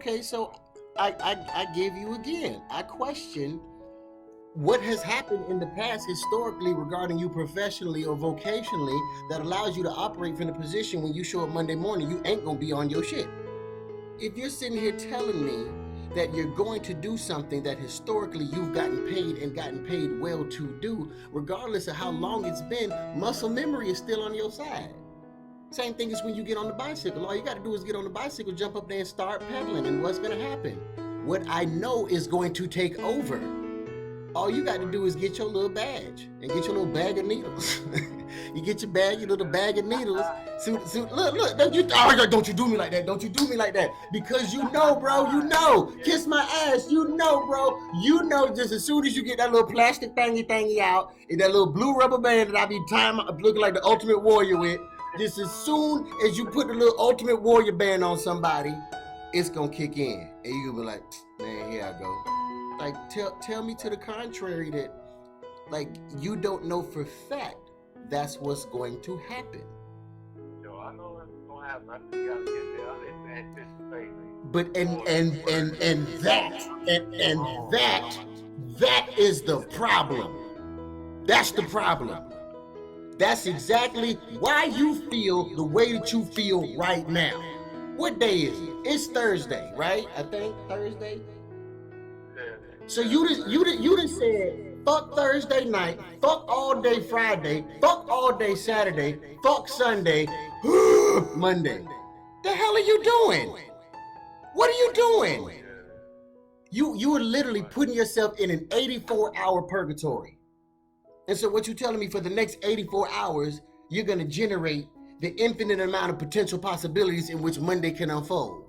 Okay, so I give you again. I question what has happened in the past historically regarding you professionally or vocationally that allows you to operate from the position when you show up Monday morning, you ain't gonna be on your shit. If you're sitting here telling me that you're going to do something that historically you've gotten paid and gotten paid well to do, regardless of how long it's been, muscle memory is still on your side. Same thing as when you get on the bicycle. All you got to do is get on the bicycle, jump up there and start pedaling. And what's going to happen? What I know is going to take over. All you got to do is get your little badge and get your little bag of needles. You get your bag, your little bag of needles. Look, don't you do me like that. Don't you do me like that. Because you know, bro, you know. Kiss my ass, you know, bro. You know just as soon as you get that little plastic thingy out and that little blue rubber band that I be tying, looking like the Ultimate Warrior with, just as soon as you put the little Ultimate Warrior band on somebody, it's gonna kick in. And you gonna be like, man, here I go. Like, tell me to the contrary that, like, you don't know for fact that's what's going to happen. Yo, I know it's gonna happen. I just gotta get there. It's anticipating. But that is the problem. That's the problem. That's exactly why you feel the way that you feel right now. What day is it? It's Thursday, right? I think Thursday. So you done said fuck Thursday night, fuck all day Friday, fuck all day Saturday, fuck Sunday, Monday. The hell are you doing? What are you doing? You are literally putting yourself in an 84-hour purgatory. And so what you're telling me, for the next 84 hours, you're gonna generate the infinite amount of potential possibilities in which Monday can unfold.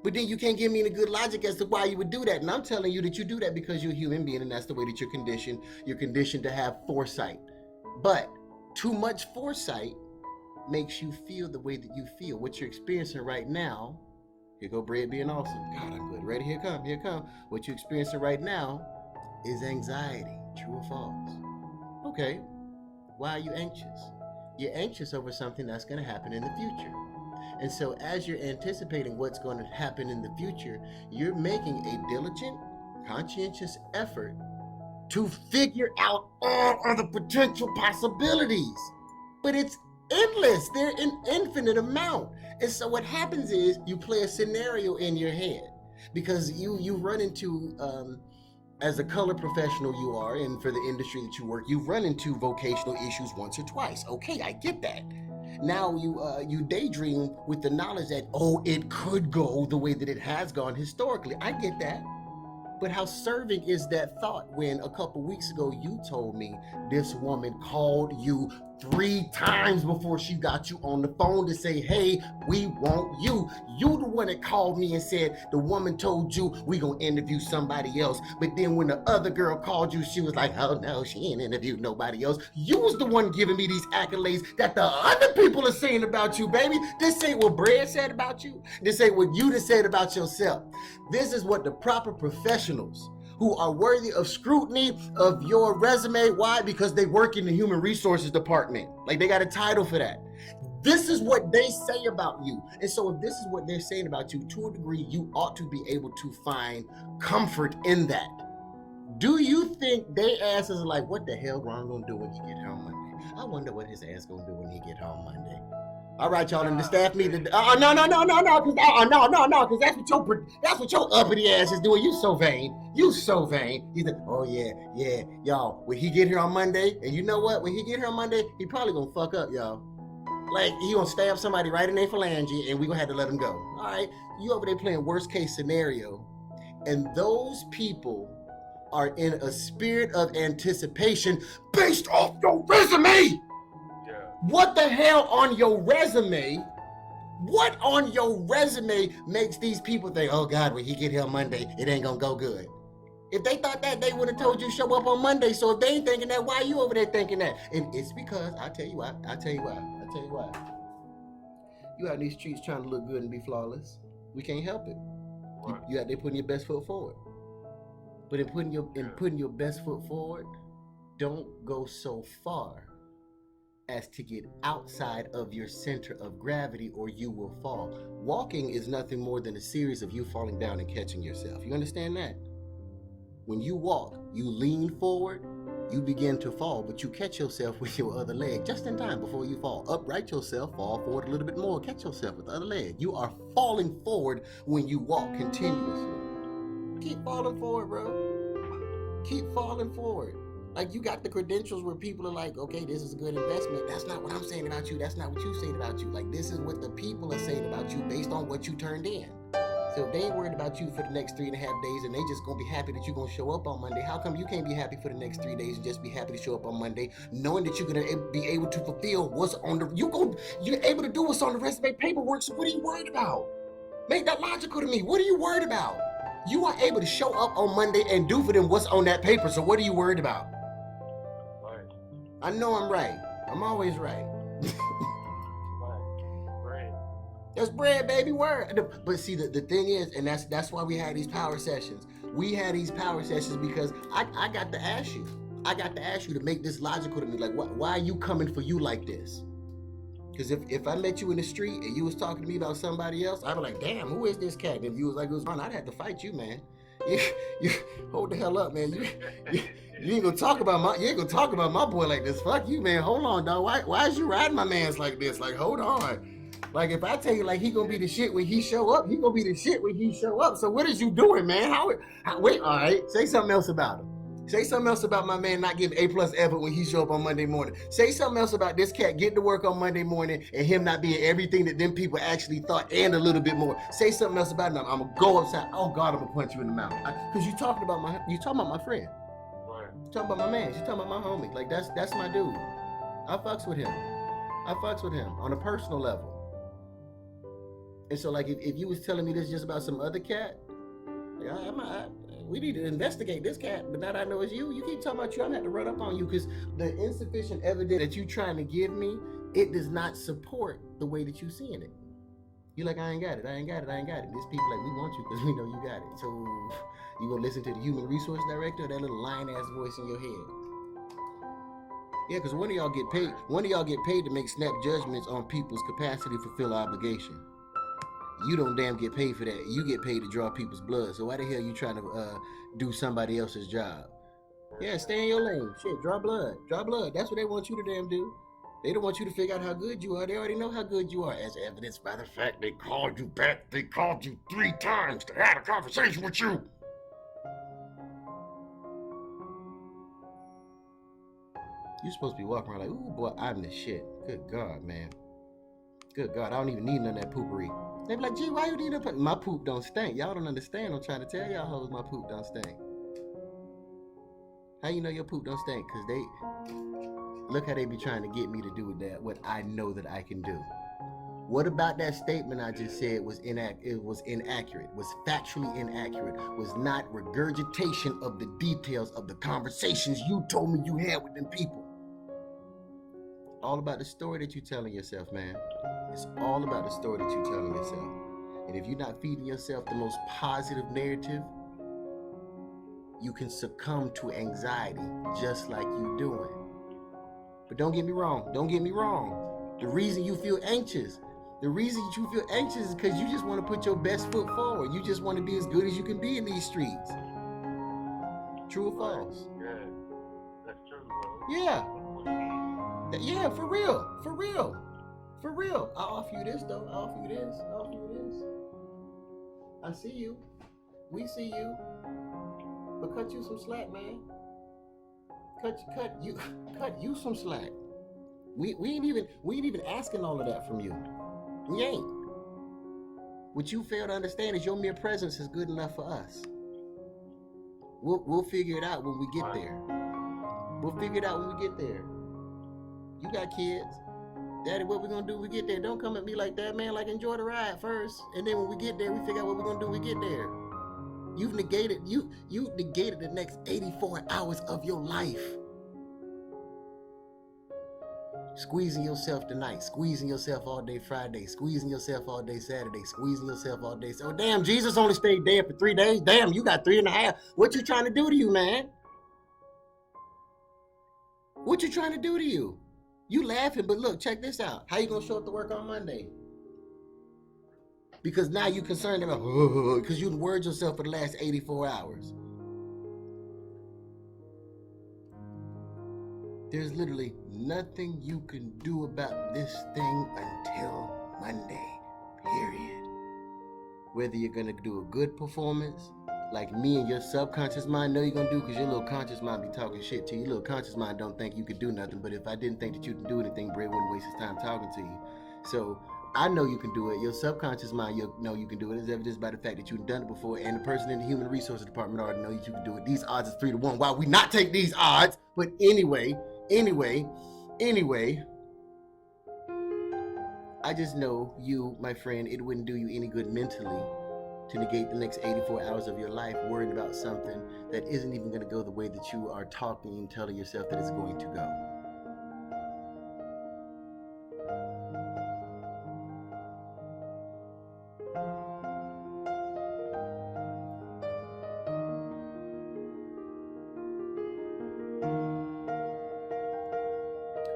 But then you can't give me any good logic as to why you would do that. And I'm telling you that you do that because you're a human being and that's the way that you're conditioned. You're conditioned to have foresight. But too much foresight makes you feel the way that you feel. What you're experiencing right now, here go Bread being awesome. God, I'm good. Ready? Here it come. What you're experiencing right now is anxiety. True or false? Okay. Why are you anxious? You're anxious over something that's going to happen in the future. And so as you're anticipating what's going to happen in the future, you're making a diligent, conscientious effort to figure out all of the potential possibilities. But it's endless. They're an infinite amount. And so what happens is you play a scenario in your head because you run into, as a color professional you are, and for the industry that you work, you run into vocational issues once or twice. Okay, I get that. Now you daydream with the knowledge that, oh, it could go the way that it has gone historically. I get that. But how serving is that thought when a couple weeks ago you told me this woman called you 3 times before she got you on the phone to say, hey, we want you. You the one that called me and said the woman told you we gonna interview somebody else. But then when the other girl called you, she was like, oh no, she ain't interviewed nobody else. You was the one giving me these accolades that the other people are saying about you, baby. This ain't what Bread said about you. This ain't what you just said about yourself. This is what the proper professionals who are worthy of scrutiny of your resume. Why? Because they work in the human resources department. Like, they got a title for that. This is what they say about you. And so if this is what they're saying about you, to a degree, you ought to be able to find comfort in that. Do you think they asses are like, what the hell Ron gonna do when he get home Monday? I wonder what his ass gonna do when he get home Monday. All right, y'all, and the staff meeting. No, because that's what your uppity ass is doing. You so vain. He's like, oh yeah, y'all. When he get here on Monday, and you know what? When he get here on Monday, he probably gonna fuck up, y'all. Like, he gonna stab somebody right in their phalange, and we gonna have to let him go. All right, you over there playing worst case scenario, and those people are in a spirit of anticipation based off your resume. What the hell on your resume? What on your resume makes these people think, oh God, when he get here on Monday, it ain't gonna go good? If they thought that, they would have told you show up on Monday. So if they ain't thinking that, why are you over there thinking that? And it's because, I'll tell you why. You out in these streets trying to look good and be flawless. We can't help it. You out there putting your best foot forward. But in putting your best foot forward, don't go so far as to get outside of your center of gravity or you will fall. Walking is nothing more than a series of you falling down and catching yourself. You understand that? When you walk, you lean forward, you begin to fall, but you catch yourself with your other leg just in time before you fall. Upright yourself, fall forward a little bit more, catch yourself with the other leg. You are falling forward when you walk continuously. Keep falling forward, bro. Keep falling forward. Like, you got the credentials where people are like, okay, this is a good investment. That's not what I'm saying about you. That's not what you're saying about you. Like, this is what the people are saying about you based on what you turned in. So if they ain't worried about you for the next 3.5 days and they just gonna be happy that you're gonna show up on Monday, how come you can't be happy for the next 3 days and just be happy to show up on Monday, knowing that you're gonna be able to fulfill what's on the you're able to do what's on the resume paperwork? So what are you worried about? Make that logical to me. What are you worried about? You are able to show up on Monday and do for them what's on that paper. So what are you worried about? Right. I know I'm right. I'm always right. That's bread, baby, word. But see, the thing is, and that's why we had these power sessions. We had these power sessions because I got to ask you. I got to ask you to make this logical to me. Like, why are you coming for you like this? Because if I met you in the street and you was talking to me about somebody else, I'd be like, damn, who is this cat? And if you was like, it was fun, I'd have to fight you, man. You hold the hell up, man. You ain't gonna talk about my boy like this. Fuck you, man. Hold on, dog. Why is you riding my mans like this? Like, hold on. Like, if I tell you, like, he gonna be the shit when he show up, he gonna be the shit when he show up. So what is you doing, man? Wait, all right. Say something else about him. Say something else about my man not giving A+ effort when he show up on Monday morning. Say something else about this cat getting to work on Monday morning and him not being everything that them people actually thought and a little bit more. Say something else about him. I'm gonna go upside. Oh God, I'm gonna punch you in the mouth. Cause you talking about my friend. Right. You talking about my man. You talking about my homie. Like, that's my dude. I fucks with him. On a personal level. And so, like, if you was telling me this just about some other cat, we need to investigate this cat. But now that I know it's you, you keep talking about you, I'm gonna have to run up on you because the insufficient evidence that you trying to give me, it does not support the way that you seeing it. You like, I ain't got it. These people like, we want you because we know you got it. So you gonna listen to the human resource director or that little lying ass voice in your head? Yeah, because one of y'all get paid to make snap judgments on people's capacity to fulfill obligation. You don't damn get paid for that. You get paid to draw people's blood. So why the hell you trying to do somebody else's job? Yeah, stay in your lane. Shit, draw blood. That's what they want you to damn do. They don't want you to figure out how good you are. They already know how good you are, as evidenced by the fact they called you back. They called you 3 times to have a conversation with you. You're supposed to be walking around like, ooh, boy, I'm the shit. Good God, man. Good God, I don't even need none of that poopery. They be like, gee, why you need that? My poop don't stink. Y'all don't understand. I'm trying to tell y'all hoes my poop don't stink. How you know your poop don't stink? Because look how they be trying to get me to do that, what I know that I can do. What about that statement I just said was inaccurate, was factually inaccurate, was not regurgitation of the details of the conversations you told me you had with them people. All about the story that you're telling yourself, man. It's all about the story that you're telling yourself. And if you're not feeding yourself the most positive narrative, you can succumb to anxiety just like you're doing. But don't get me wrong. The reason you feel anxious is because you just want to put your best foot forward. You just want to be as good as you can be in these streets. True or false? Yeah, that's true, bro. Yeah. Yeah, for real. I'll offer you this, though. I'll offer you this. I see you. We see you. But cut you some slack, man. Cut you some slack. We ain't even asking all of that from you. We ain't. What you fail to understand is your mere presence is good enough for us. We'll figure it out when we get there. You got kids. Daddy, what we gonna do when we get there? Don't come at me like that, man. Like, enjoy the ride first. And then when we get there, we figure out what we're gonna do when we get there. You negated the next 84 hours of your life. Squeezing yourself tonight, squeezing yourself all day Friday, squeezing yourself all day Saturday, squeezing yourself all day. So, damn, Jesus only stayed dead for 3 days. Damn, you got 3.5. What you trying to do to you, man? What you trying to do to you? You laughing, but look, check this out. How you gonna show up to work on Monday? Because now you're concerned about, because you worried yourself for the last 84 hours. There's literally nothing you can do about this thing until Monday, period. Whether you're gonna do a good performance, like me and your subconscious mind know you're gonna do, because your little conscious mind be talking shit to you. Your little conscious mind don't think you could do nothing, but if I didn't think that you can do anything, Bray wouldn't waste his time talking to you. So I know you can do it. Your subconscious mind, you know you can do it. It's evidenced by the fact that you've done it before, and the person in the human resources department already know that you can do it. These odds is 3-1. Why we not take these odds? But anyway, I just know you, my friend, it wouldn't do you any good mentally to negate the next 84 hours of your life worrying about something that isn't even going to go the way that you are talking and telling yourself that it's going to go.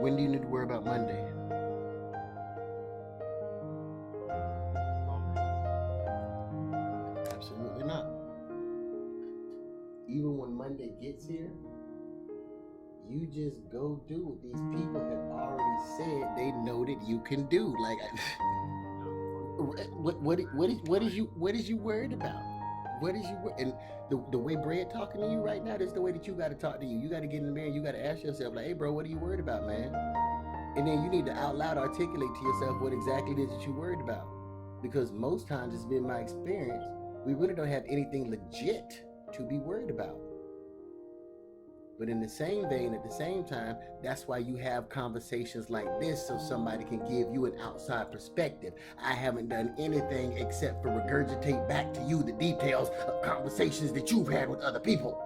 When do you need to worry about Monday? Absolutely not. Even when Monday gets here, you just go do what these people have already said they know that you can do. Like, what is you worried about? What is you and the way Brad talking to you right now? This is the way that you got to talk to you. You got to get in the mirror. And you got to ask yourself, like, hey, bro, what are you worried about, man? And then you need to out loud articulate to yourself what exactly it is that you're worried about. Because most times, it's been my experience, we really don't have anything legit to be worried about. But in the same vein, at the same time, that's why you have conversations like this, so somebody can give you an outside perspective. I haven't done anything except for regurgitate back to you the details of conversations that you've had with other people.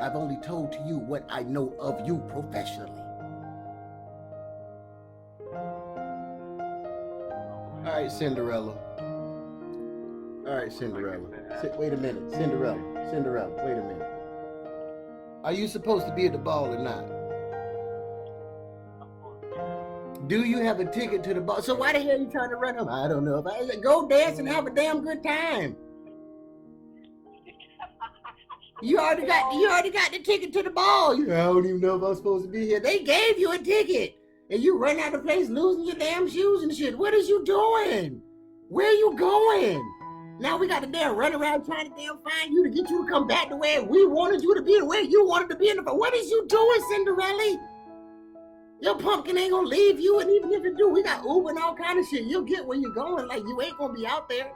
I've only told to you what I know of you professionally. All right, Cinderella. Wait a minute. Cinderella, wait a minute. Are you supposed to be at the ball or not? Do you have a ticket to the ball? So why the hell are you trying to run them? I don't know. Go dance and have a damn good time. You already got the ticket to the ball. I don't even know if I'm supposed to be here. They gave you a ticket. And you run out of the place losing your damn shoes and shit. What is you doing? Where are you going? Now we got to damn run around trying to damn find you to get you to come back to where we wanted you to be and where you wanted to be. What is you doing, Cinderella? Your pumpkin ain't gonna leave you, and even if it do, we got Uber and all kind of shit. You'll get where you're going. Like, you ain't gonna be out there.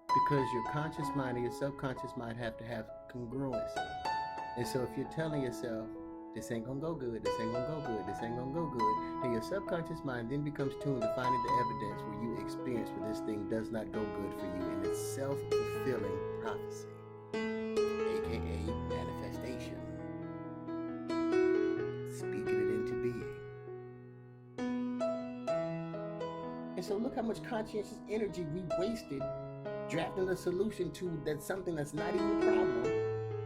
Because your conscious mind and your subconscious mind have to have congruency. And so if you're telling yourself, this ain't gonna go good, this ain't gonna go good, this ain't gonna go good, then your subconscious mind then becomes tuned to finding the evidence where you experience where this thing does not go good for you, and it's self-fulfilling prophecy, aka manifestation, speaking it into being. And so look how much conscientious energy we wasted drafting a solution to that's something that's not even a problem,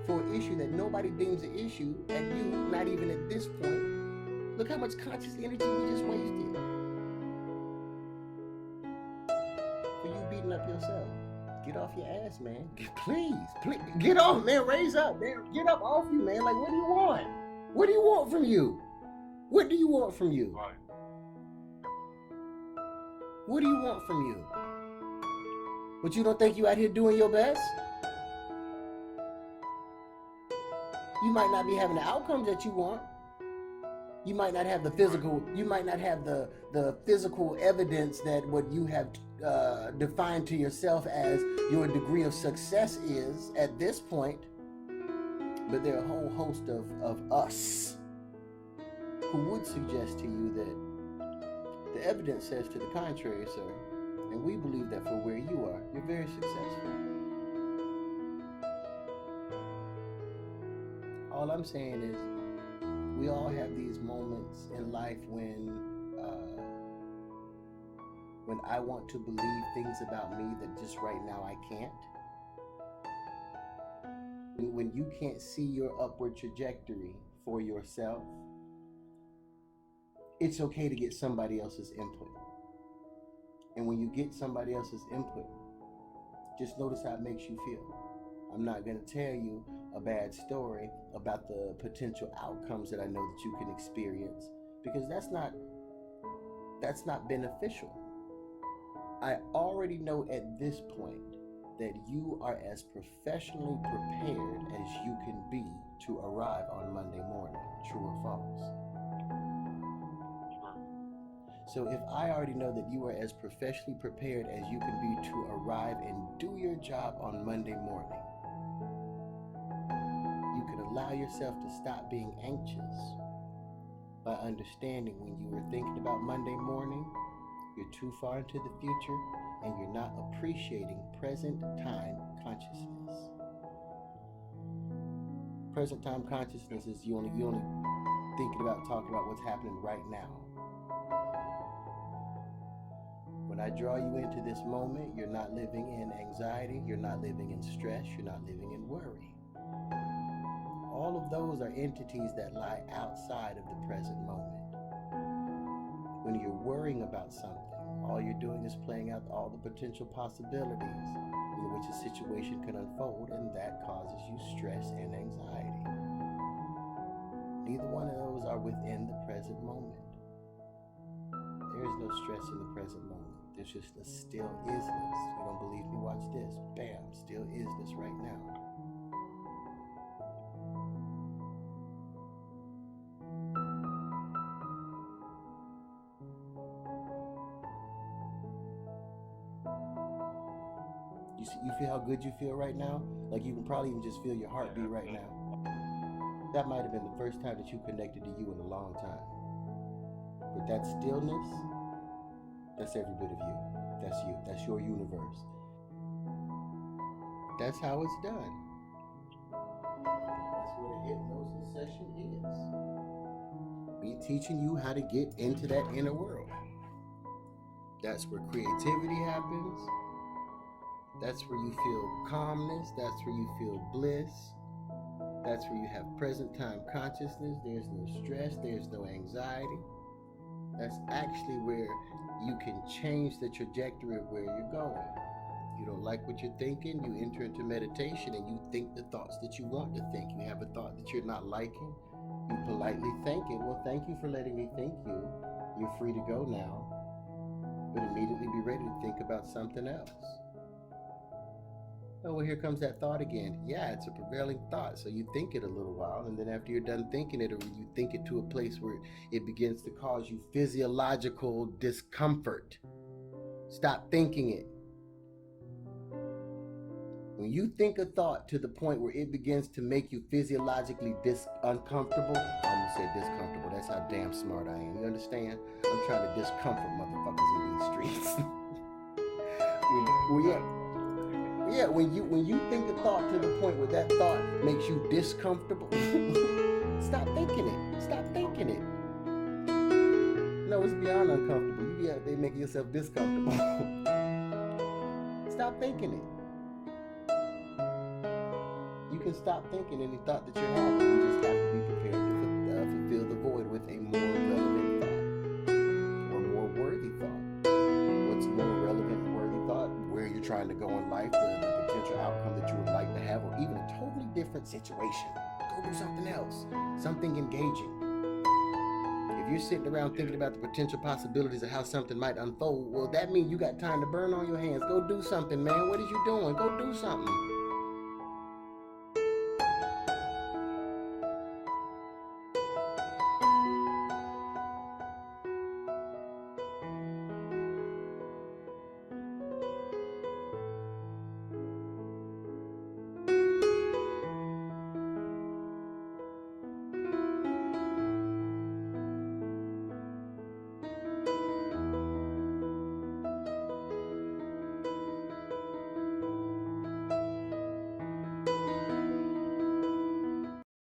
for an issue that nobody deems an issue, and you, not even at this point. Look how much conscious energy we just wasted for you beating up yourself. Get off your ass, man. Please, get off, man. Raise up, man. Get up off you, man. Like, what do you want? What do you want from you? What do you want from you? What do you want from you? But you don't think you out here doing your best? You might not be having the outcomes that you want. You might not have the physical, the physical evidence that what you have defined to yourself as your degree of success is at this point. But there are a whole host of us who would suggest to you that the evidence says to the contrary, sir. And we believe that for where you are, you're very successful. All I'm saying is, we all have these moments in life when I want to believe things about me that just right now I can't. When you can't see your upward trajectory for yourself, it's okay to get somebody else's input. And when you get somebody else's input, just notice how it makes you feel. I'm not going to tell you a bad story about the potential outcomes that I know that you can experience, because that's not beneficial. I already know at this point that you are as professionally prepared as you can be to arrive on Monday morning. True or false? So if I already know that you are as professionally prepared as you can be to arrive and do your job on Monday morning, you can allow yourself to stop being anxious by understanding when you were thinking about Monday morning, you're too far into the future and you're not appreciating present time consciousness. Present time consciousness is you only thinking about, talking about what's happening right now. When I draw you into this moment, you're not living in anxiety, you're not living in stress, you're not living in worry. All of those are entities that lie outside of the present moment. When you're worrying about something, all you're doing is playing out all the potential possibilities in which a situation can unfold, and that causes you stress and anxiety. Neither one of those are within the present moment. There is no stress in the present moment. There's just a still isness. You don't believe me? Watch this. Bam, still isness right now. You feel how good you feel right now? Like you can probably even just feel your heartbeat right now. That might have been the first time that you connected to you in a long time. But that stillness, that's every bit of you. That's you. That's your universe. That's how it's done. That's what a hypnosis session is. Me teaching you how to get into that inner world. That's where creativity happens. That's where you feel calmness. That's where you feel bliss. That's where you have present time consciousness. There's no stress. There's no anxiety. That's actually where you can change the trajectory of where you're going. You don't like what you're thinking, you enter into meditation and you think the thoughts that you want to think. You have a thought that you're not liking, you politely thank it. Well, thank you for letting me think you. You're free to go now. But immediately be ready to think about something else. Oh, well, here comes that thought again. Yeah, it's a prevailing thought. So you think it a little while, and then after you're done thinking it, or you think it to a place where it begins to cause you physiological discomfort, stop thinking it. When you think a thought to the point where it begins to make you physiologically uncomfortable, I almost said discomfortable. That's how damn smart I am. You understand? I'm trying to discomfort motherfuckers in these streets. Yeah, when you think a thought to the point where that thought makes you discomfortable, stop thinking it. Stop thinking it. No, it's beyond uncomfortable. You be out there making yourself discomfortable. Stop thinking it. You can stop thinking any thought that you're having. You just have to be prepared to fulfill the void with a more relevant thought or more worthy thought. What's more relevant and worthy thought? Where you're trying to go in life, the potential outcome that you would like to have, or even a totally different situation. Go do something else, something engaging. If you're sitting around thinking about the potential possibilities of how something might unfold, well, that means you got time to burn on your hands. Go do something, man. What is you doing? Go do something.